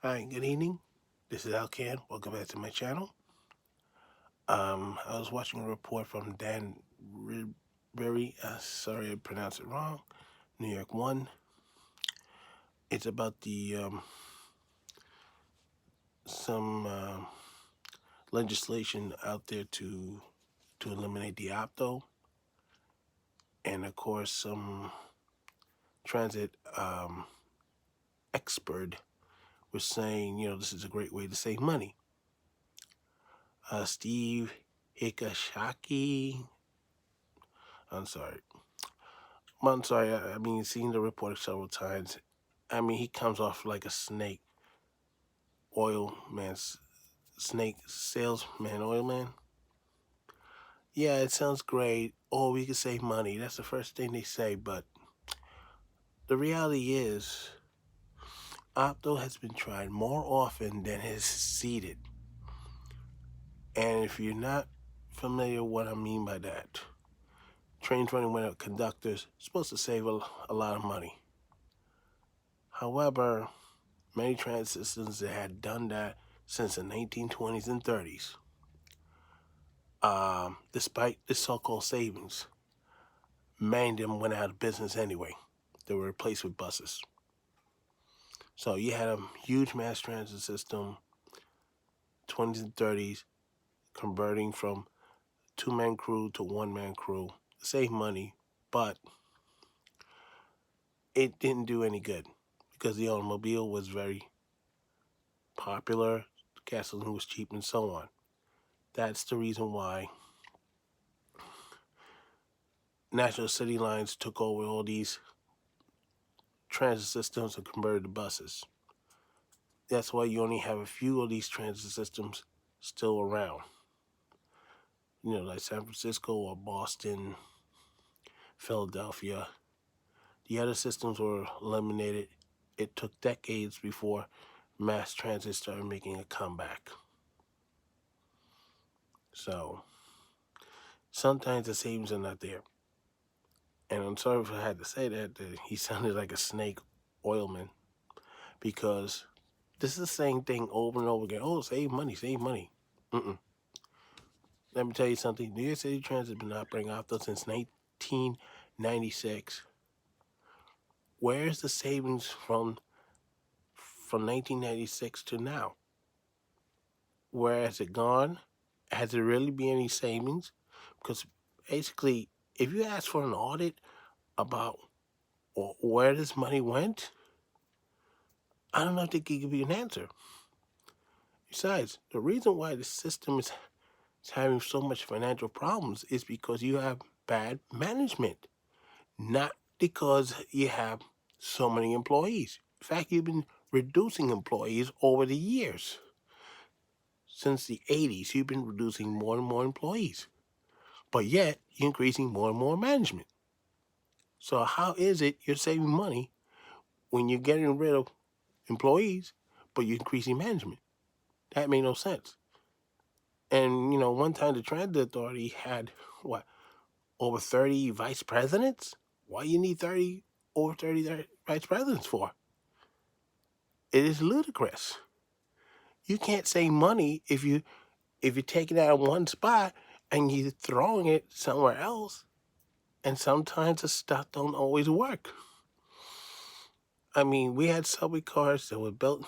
Hi, good evening. This is Alcan. Welcome back to my channel. I was watching a report from Dan Ribéry. Sorry I pronounced it wrong. New York One. It's about the some legislation out there to eliminate the OPTO, and of course some transit expert was saying, this is a great way to save money. Steve Hikashaki. I'm sorry. I'm sorry. I mean, seen the report several times. I mean, he comes off like a snake oil man, snake salesman, oil man. Yeah, it sounds great. Oh, we can save money. That's the first thing they say. But the reality is, Opto has been tried more often than has succeeded. And if you're not familiar with what I mean by that, trains running without conductors supposed to save a lot of money. However, many transit systems that had done that since the 1920s and 30s. Despite the so-called savings, many of them went out of business anyway. They were replaced with buses. So you had a huge mass transit system, 20s and 30s, converting from two-man crew to one-man crew. Save money, but it didn't do any good because the automobile was very popular, gasoline was cheap, and so on. That's the reason why National City Lines took over all these transit systems and converted to buses. That's why you only have a few of these transit systems still around. Like San Francisco or Boston, Philadelphia. The other systems were eliminated. It took decades before mass transit started making a comeback. So sometimes the savings are not there. And I'm sorry if I had to say that he sounded like a snake oilman, because this is the same thing over and over again. Oh, save money, save money. Mm-mm. Let me tell you something. New York City Transit has been operating OPTO since 1996. Where's the savings from 1996 to now? Where has it gone? Has there really been any savings? Because basically, if you ask for an audit about where this money went, I don't know if they can give you an answer. Besides, the reason why the system is having so much financial problems is because you have bad management, not because you have so many employees. In fact, you've been reducing employees over the years. Since the 80s, you've been reducing more and more employees, but yet you're increasing more and more management. So how is it you're saving money when you're getting rid of employees, but you're increasing management? That made no sense. And, one time the transit authority had, what, over 30 vice presidents? Why you need over 30 vice presidents for? It is ludicrous. You can't save money if you take it out of one spot and you're throwing it somewhere else. And sometimes the stuff don't always work. I mean, we had subway cars that were built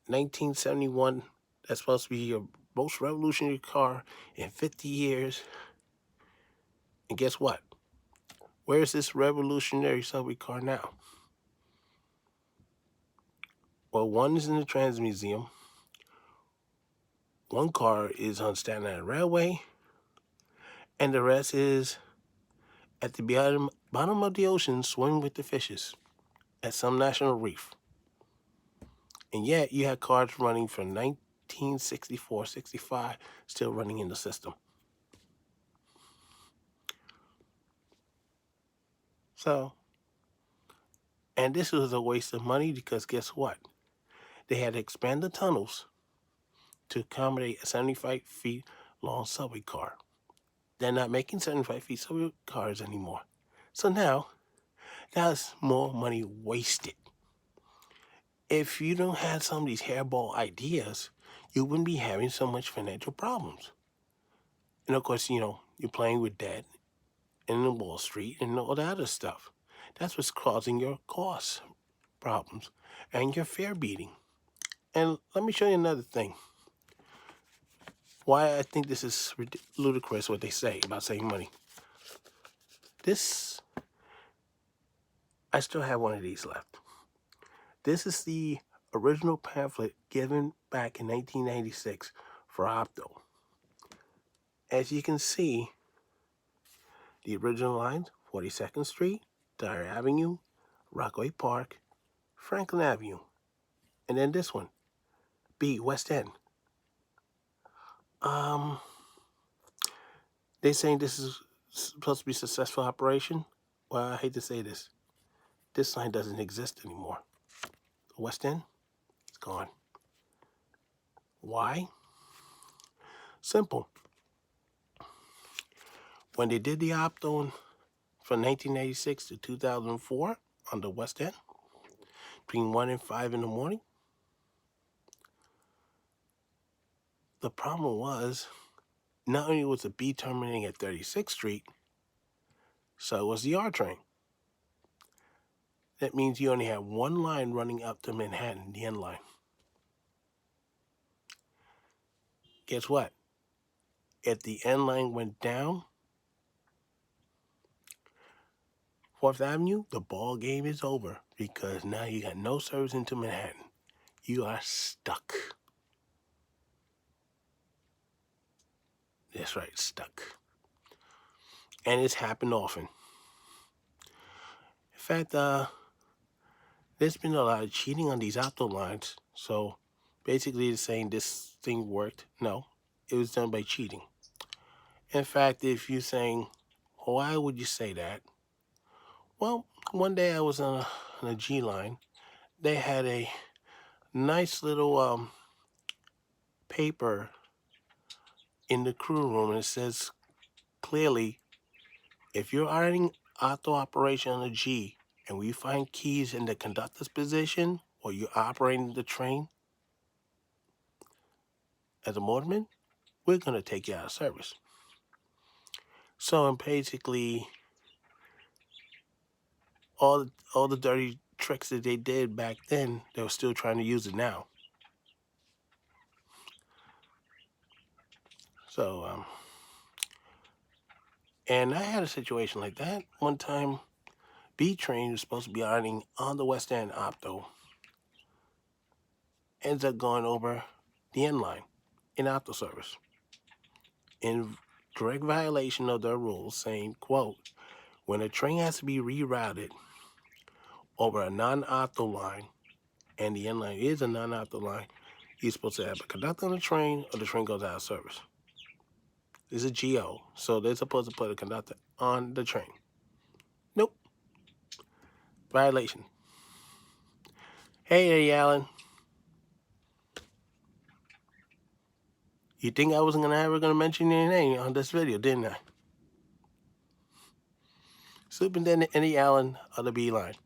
1971. That's supposed to be your most revolutionary car in 50 years. And guess what? Where's this revolutionary subway car now? Well, one is in the Trans Museum. One car is on Staten Island Railway. And the rest is at the bottom of the ocean swimming with the fishes at some national reef. And yet you had cars running from 1964, 65, still running in the system. So, and this was a waste of money because guess what? They had to expand the tunnels to accommodate a 75 feet long subway car. They're not making 75 feet subway cars anymore. So now, that's more money wasted. if you don't have some of these hairball ideas, you wouldn't be having so much financial problems. And of course, you're playing with debt and the Wall Street and all that other stuff. That's what's causing your cost problems and your fare beating. And let me show you another thing. Why I think this is ludicrous what they say about saving money. This, I still have one of these left. This is the original pamphlet given back in 1996 for OPTO. As you can see, the original lines, 42nd Street, Dyer Avenue, Rockaway Park, Franklin Avenue, and then this one, B, West End. They're saying this is supposed to be a successful operation. Well, I hate to say this. This sign doesn't exist anymore. The West End, it's gone. Why? Simple. When they did the OPTO from 1986 to 2004 on the West End, between 1 and 5 in the morning, the problem was not only was the B terminating at 36th Street, so was the R train. That means you only have one line running up to Manhattan, the N line. Guess what? If the N line went down 4th Avenue, the ball game is over because now you got no service into Manhattan. You are stuck. That's right, stuck. And it's happened often. In fact, there's been a lot of cheating on these OPTO lines. So basically it's saying this thing worked. No, it was done by cheating. In fact, if you're saying, why would you say that? Well, one day I was on a G line. They had a nice little paper in the crew room, and it says clearly, if you're running OPTO operation on a G and we find keys in the conductor's position or you're operating the train as a motorman, we're going to take you out of service. So, and basically, all the dirty tricks that they did back then, they were still trying to use it now. So, and I had a situation like that. One time, B train was supposed to be running on the West End OPTO, ends up going over the N line in OPTO service, in direct violation of their rules, saying, quote, when a train has to be rerouted over a non-OPTO line, and the N line is a non-OPTO line, you're supposed to have a conductor on the train or the train goes out of service. This is a GO, so they're supposed to put a conductor on the train. Nope. Violation. Hey, Alan. You think I wasn't ever going to mention your name on this video, didn't I? Superintendent Eddie Allen of the B line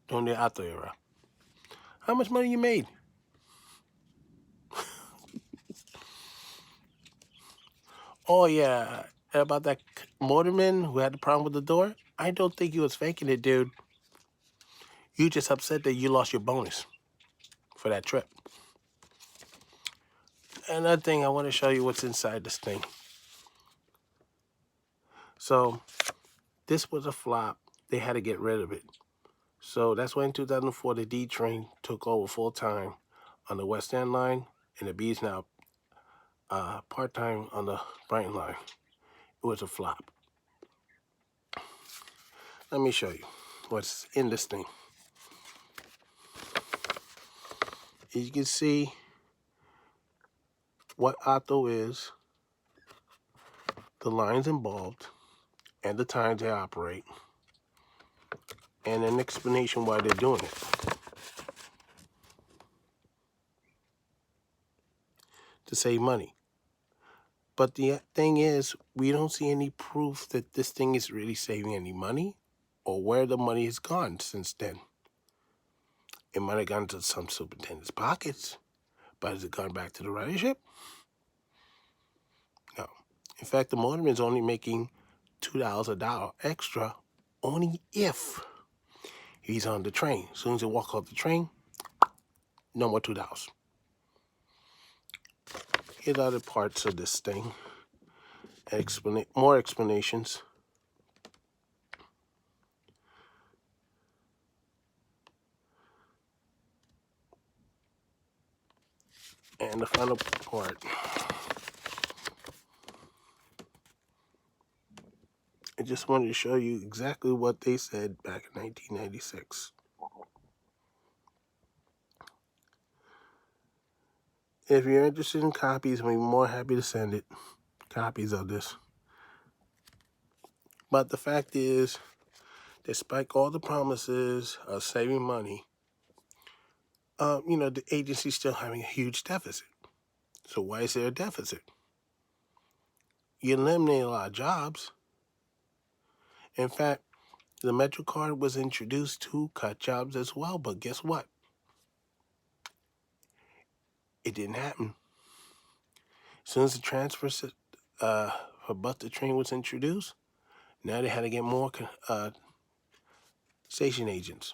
during the OPTO era. How much money you made? Oh, yeah. About that motorman who had the problem with the door? I don't think he was faking it, dude. You just upset that you lost your bonus for that trip. Another thing, I want to show you what's inside this thing. So, this was a flop. They had to get rid of it. So that's why in 2004, the D train took over full-time on the West End line, and the B is now part-time on the Brighton line. It was a flop. Let me show you what's in this thing. As you can see what OPTO is, the lines involved, and the times they operate, and an explanation why they're doing it. To save money. But the thing is, we don't see any proof that this thing is really saving any money or where the money has gone since then. It might have gone to some superintendent's pockets, but has it gone back to the ridership? No. In fact, the motorman's only making $2 a dollar extra only if he's on the train. As soon as he walks off the train, no more $2. Here's other parts of this thing. More explanations. And the final part. I just wanted to show you exactly what they said back in 1996. If you're interested in copies, I'll be more happy to send it. Copies of this. But the fact is, despite all the promises of saving money, the agency's still having a huge deficit. So why is there a deficit? You eliminate a lot of jobs. In fact, the MetroCard was introduced to cut jobs as well, but guess what? It didn't happen. As soon as the transfer for bus to train was introduced, now they had to get more station agents.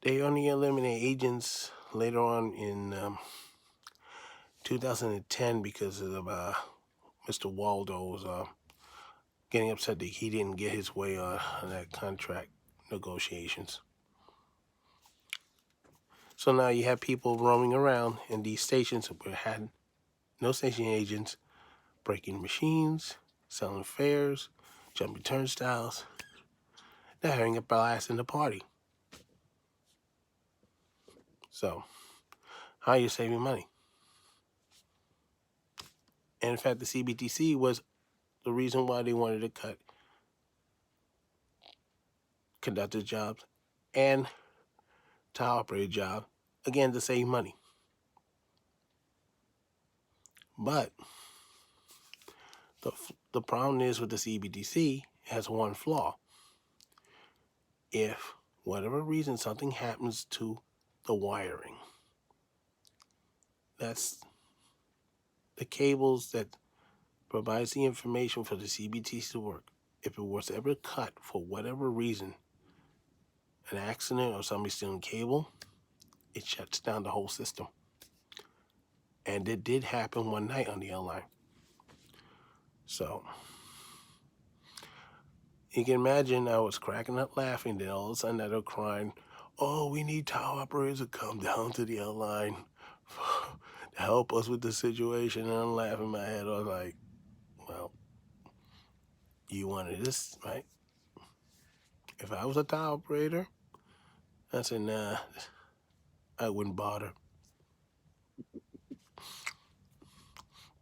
They only eliminate agents later on in 2010 because of Mr. Waldo's getting upset that he didn't get his way on that contract negotiations. So now you have people roaming around in these stations where had no station agents, breaking machines, selling fares, jumping turnstiles. They're having a blast in the party. So, how are you saving money? And in fact, the CBTC was the reason why they wanted to cut conductor jobs and tower operator jobs, again, to save money. But the problem is with the CBTC, it has one flaw. If, whatever reason, something happens to the wiring, that's the cables that provides the information for the CBTC to work. If it was ever cut for whatever reason, an accident or somebody stealing cable, it shuts down the whole system. And it did happen one night on the airline. So you can imagine I was cracking up laughing, then all of a sudden they're crying, oh, we need tower operators to come down to the airline to help us with the situation. And I'm laughing my head off like, well, you wanted this, right? If I was a tower operator, I said, nah, I wouldn't bother.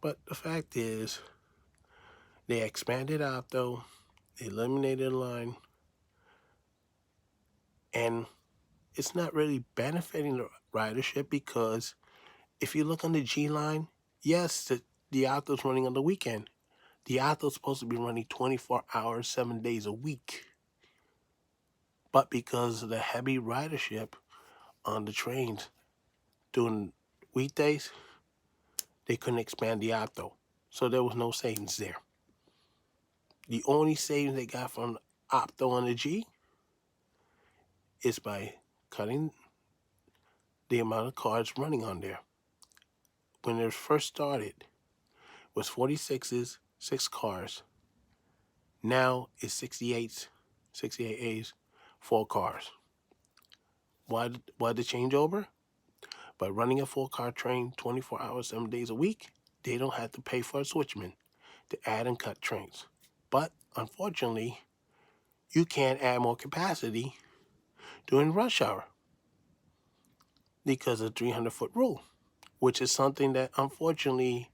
But the fact is, they expanded OPTO, they eliminated a line, and it's not really benefiting the ridership because if you look on the G line, yes, the OPTO's running on the weekend. The OPTO's supposed to be running 24 hours, 7 days a week. But because of the heavy ridership on the trains during weekdays, they couldn't expand the OPTO. So there was no savings there. The only savings they got from OPTO on the G is by cutting the amount of cars running on there. When it first started, it was 46s, 6 cars. Now it's 68s, 68As, 4 cars. Why the changeover? By running a 4-car train 24 hours, 7 days a week, they don't have to pay for a switchman to add and cut trains. But unfortunately, you can't add more capacity during rush hour because of the 300-foot rule, which is something that unfortunately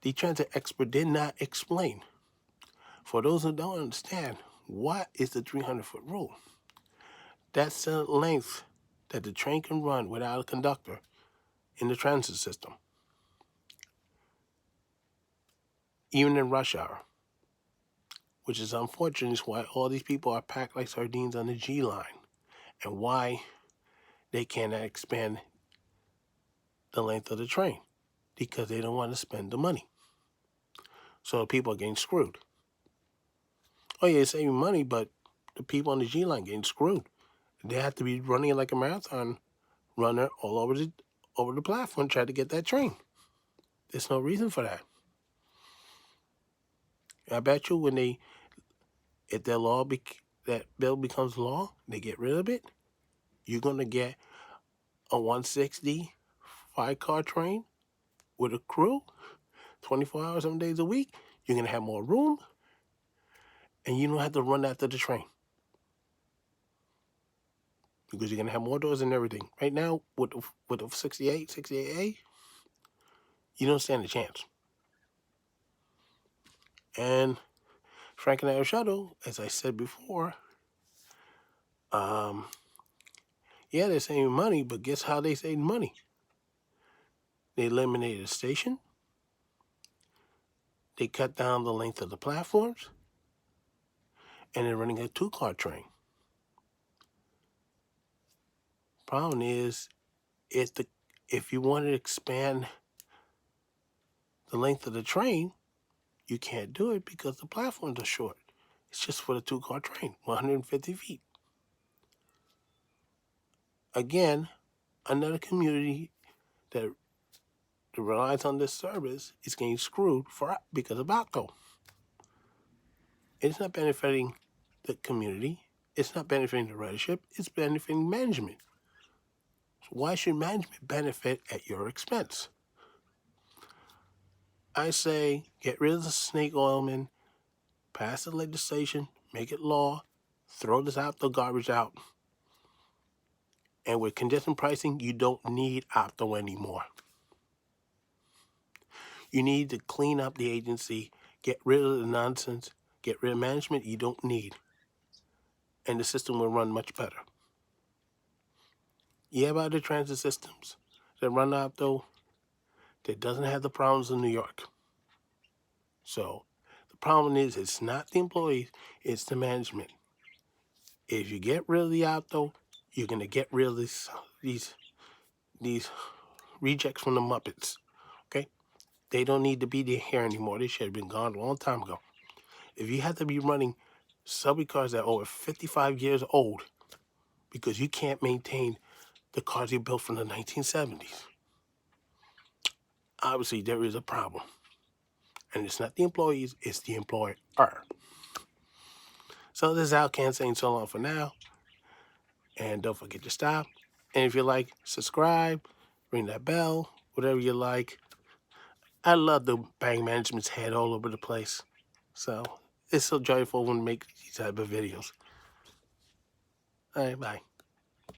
the transit expert did not explain. For those who don't understand, what is the 300-foot rule? That's the length that the train can run without a conductor in the transit system, even in rush hour, which is unfortunate. Is why all these people are packed like sardines on the G line and why they cannot expand the length of the train, because they don't want to spend the money. So people are getting screwed. Oh yeah, it's saving money, but the people on the G line getting screwed. They have to be running like a marathon runner all over the platform trying to get that train. There's no reason for that. I bet you if that bill becomes law, they get rid of it, you're gonna get a 160 5-car train with a crew, 24 hours, 7 days a week. You're gonna have more room, and you don't have to run after the train because you're gonna have more doors and everything. Right now, with the 68A, you don't stand a chance. And Frank and I shuttle, as I said before, yeah, they're saving money, but guess how they saving money? They eliminated a station. They cut down the length of the platforms, and they're running a 2-car train. Problem is, if you want to expand the length of the train, you can't do it because the platforms are short. It's just for the 2-car train, 150 feet. Again, another community that relies on this service is getting screwed because of OPTO. It's not benefiting the community. It's not benefiting the ridership. It's benefiting management. So why should management benefit at your expense? I say get rid of the snake oilman, pass the legislation, make it law, throw this out the garbage out. And with congestion pricing, you don't need OPTO anymore. You need to clean up the agency, get rid of the nonsense, get rid of management you don't need, and the system will run much better. You have other transit systems that run OPTO that doesn't have the problems in New York. So the problem is it's not the employees, it's the management. If you get rid of the OPTO, you're going to get rid of these rejects from the Muppets, okay? They don't need to be here anymore. They should have been gone a long time ago. If you have to be running subway cars that are over 55 years old because you can't maintain the cars you built from the 1970s, obviously there is a problem. And it's not the employees, it's the employer. So this is Alcan saying so long for now. And don't forget to stop. And if you like, subscribe, ring that bell, whatever you like. I love the bang management's head all over the place. So it's so joyful when we make these type of videos. All right, bye.